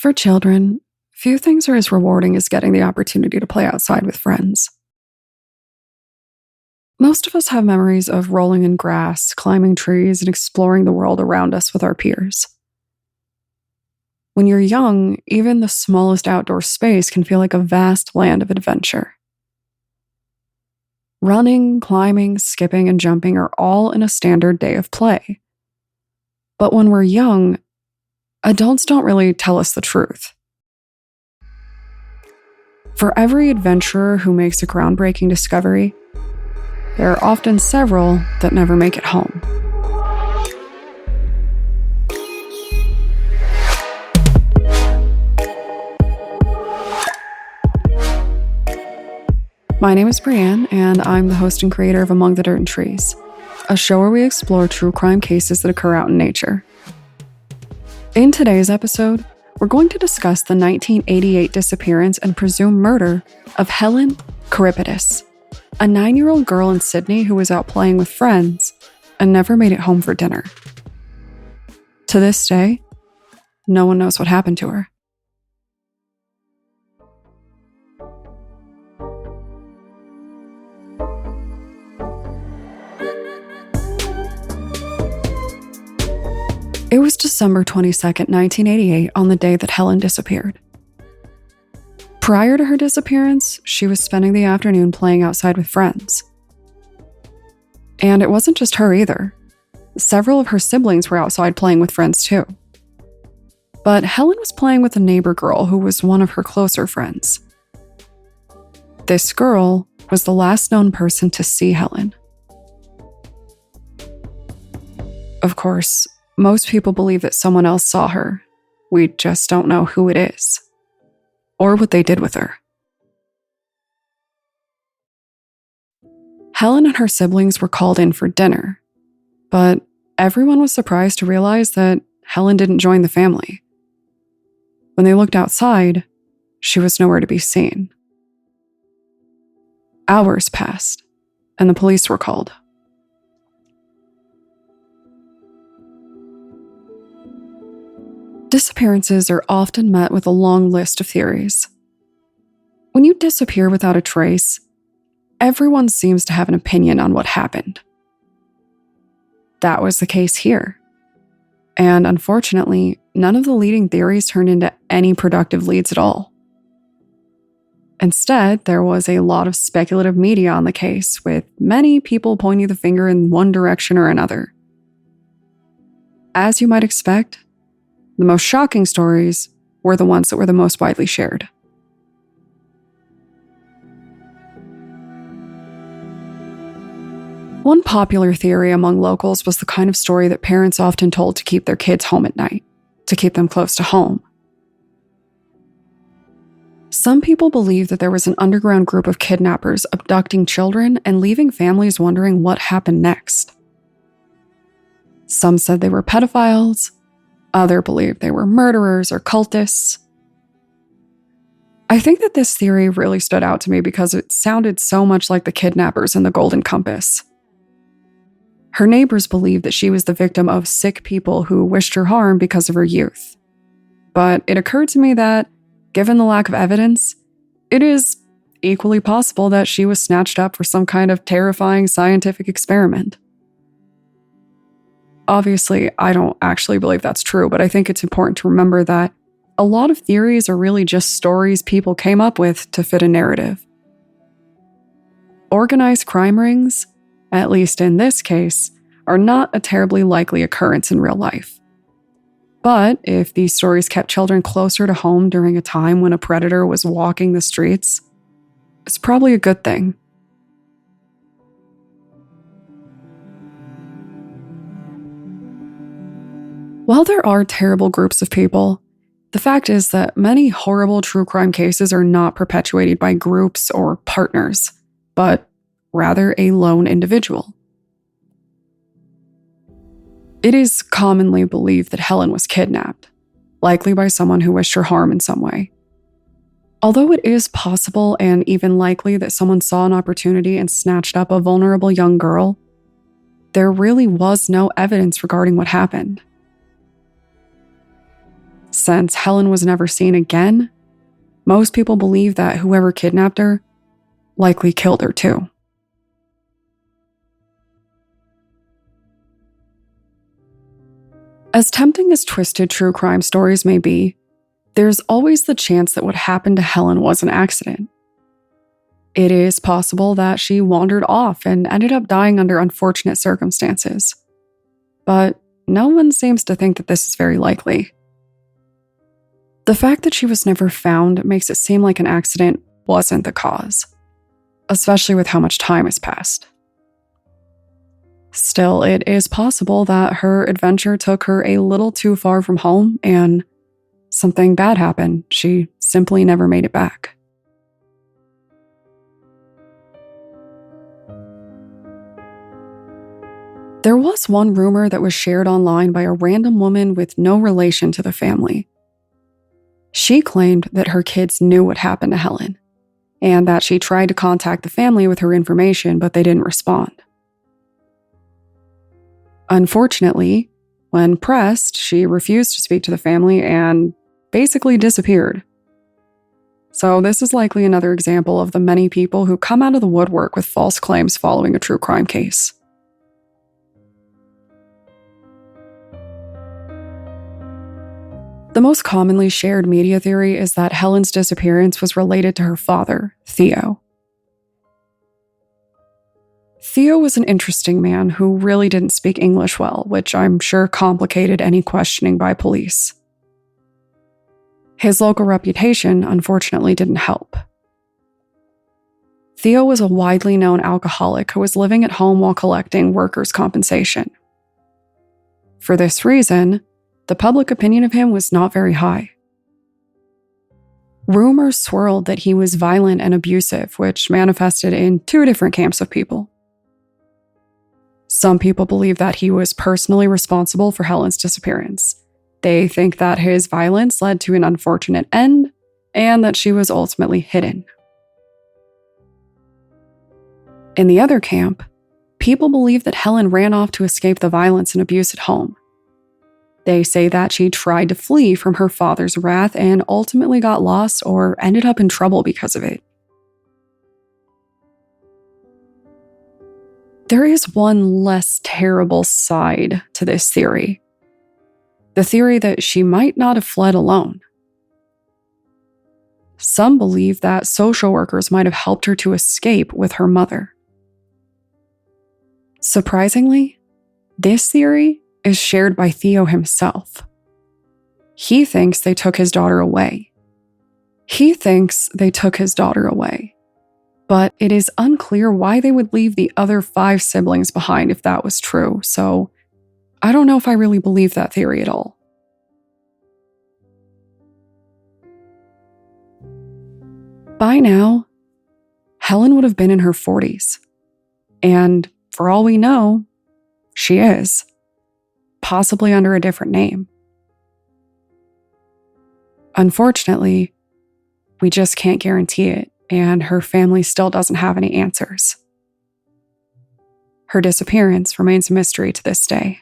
For children, few things are as rewarding as getting the opportunity to play outside with friends. Most of us have memories of rolling in grass, climbing trees, and exploring the world around us with our peers. When you're young, even the smallest outdoor space can feel like a vast land of adventure. Running, climbing, skipping, and jumping are all in a standard day of play. But when we're young, adults don't really tell us the truth. For every adventurer who makes a groundbreaking discovery, there are often several that never make it home. My name is Brianne, and I'm the host and creator of Among the Dirt and Trees, a show where we explore true crime cases that occur out in nature. In today's episode, we're going to discuss the 1988 disappearance and presumed murder of Helen Karipidis, a 9-year-old girl in Sydney who was out playing with friends and never made it home for dinner. To this day, no one knows what happened to her. It was December 22nd, 1988, on the day that Helen disappeared. Prior to her disappearance, she was spending the afternoon playing outside with friends. And it wasn't just her either. Several of her siblings were outside playing with friends too. But Helen was playing with a neighbor girl who was one of her closer friends. This girl was the last known person to see Helen. Of course, most people believe that someone else saw her. We just don't know who it is, or what they did with her. Helen and her siblings were called in for dinner, but everyone was surprised to realize that Helen didn't join the family. When they looked outside, she was nowhere to be seen. Hours passed, and the police were called. Disappearances are often met with a long list of theories. When you disappear without a trace, everyone seems to have an opinion on what happened. That was the case here. And unfortunately, none of the leading theories turned into any productive leads at all. Instead, there was a lot of speculative media on the case, with many people pointing the finger in one direction or another. As you might expect, the most shocking stories were the ones that were the most widely shared. One popular theory among locals was the kind of story that parents often told to keep their kids home at night, to keep them close to home. Some people believed that there was an underground group of kidnappers abducting children and leaving families wondering what happened next. Some said they were pedophiles. Others believed they were murderers or cultists. I think that this theory really stood out to me because it sounded so much like the kidnappers in the Golden Compass. Her neighbors believed that she was the victim of sick people who wished her harm because of her youth. But it occurred to me that, given the lack of evidence, it is equally possible that she was snatched up for some kind of terrifying scientific experiment. Obviously, I don't actually believe that's true, but I think it's important to remember that a lot of theories are really just stories people came up with to fit a narrative. Organized crime rings, at least in this case, are not a terribly likely occurrence in real life. But if these stories kept children closer to home during a time when a predator was walking the streets, it's probably a good thing. While there are terrible groups of people, the fact is that many horrible true crime cases are not perpetuated by groups or partners, but rather a lone individual. It is commonly believed that Helen was kidnapped, likely by someone who wished her harm in some way. Although it is possible and even likely that someone saw an opportunity and snatched up a vulnerable young girl, there really was no evidence regarding what happened. Since Helen was never seen again, most people believe that whoever kidnapped her likely killed her too. As tempting as twisted true crime stories may be, there's always the chance that what happened to Helen was an accident. It is possible that she wandered off and ended up dying under unfortunate circumstances. But no one seems to think that this is very likely. The fact that she was never found makes it seem like an accident wasn't the cause, especially with how much time has passed. Still, it is possible that her adventure took her a little too far from home and something bad happened. She simply never made it back. There was one rumor that was shared online by a random woman with no relation to the family. She claimed that her kids knew what happened to Helen, and that she tried to contact the family with her information, but they didn't respond. Unfortunately, when pressed, she refused to speak to the family and basically disappeared. So this is likely another example of the many people who come out of the woodwork with false claims following a true crime case. The most commonly shared media theory is that Helen's disappearance was related to her father, Theo. Theo was an interesting man who really didn't speak English well, which I'm sure complicated any questioning by police. His local reputation, unfortunately, didn't help. Theo was a widely known alcoholic who was living at home while collecting workers' compensation. For this reason, the public opinion of him was not very high. Rumors swirled that he was violent and abusive, which manifested in two different camps of people. Some people believe that he was personally responsible for Helen's disappearance. They think that his violence led to an unfortunate end, and that she was ultimately hidden. In the other camp, people believe that Helen ran off to escape the violence and abuse at home. They say that she tried to flee from her father's wrath and ultimately got lost or ended up in trouble because of it. There is one less terrible side to this theory. The theory that she might not have fled alone. Some believe that social workers might have helped her to escape with her mother. Surprisingly, this theory is shared by Theo himself. He thinks they took his daughter away. But it is unclear why they would leave the other 5 siblings behind if that was true, so I don't know if I really believe that theory at all. By now, Helen would have been in her 40s. And for all we know, she is. Possibly under a different name. Unfortunately, we just can't guarantee it, and her family still doesn't have any answers. Her disappearance remains a mystery to this day.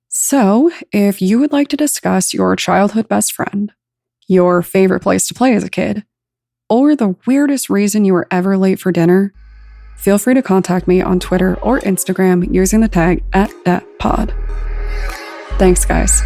So, if you would like to discuss your childhood best friend, your favorite place to play as a kid, or the weirdest reason you were ever late for dinner, feel free to contact me on Twitter or Instagram using the tag @DatPod. Thanks, guys.